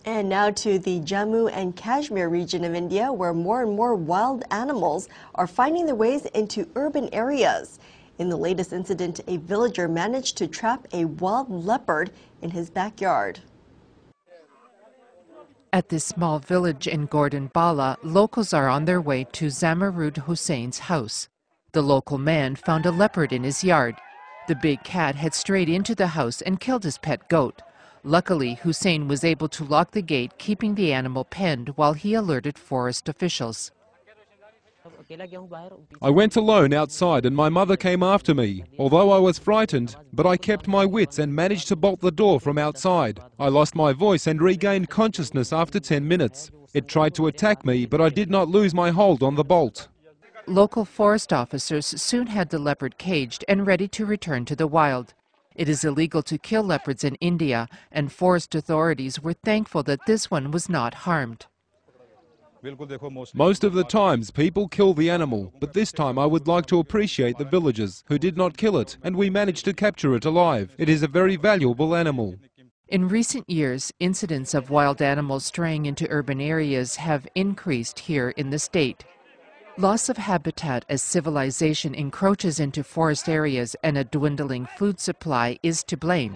And now to the Jammu and Kashmir region of India, where more and more wild animals are finding their ways into urban areas. In the latest incident, a villager managed to trap a wild leopard in his backyard. At this small village in Gordon Bala, locals are on their way to Zamarud Hussein's house. The local man found a leopard in his yard. The big cat had strayed into the house and killed his pet goat. Luckily, Hussein was able to lock the gate, keeping the animal penned while he alerted forest officials. I went alone outside and my mother came after me. Although I was frightened, but I kept my wits and managed to bolt the door from outside. I lost my voice and regained consciousness after 10 minutes. It tried to attack me, but I did not lose my hold on the bolt. Local forest officers soon had the leopard caged and ready to return to the wild. It is illegal to kill leopards in India, and forest authorities were thankful that this one was not harmed. Most of the times people kill the animal, but this time I would like to appreciate the villagers who did not kill it, and we managed to capture it alive. It is a very valuable animal. In recent years, incidents of wild animals straying into urban areas have increased here in the state. Loss of habitat as civilization encroaches into forest areas and a dwindling food supply is to blame.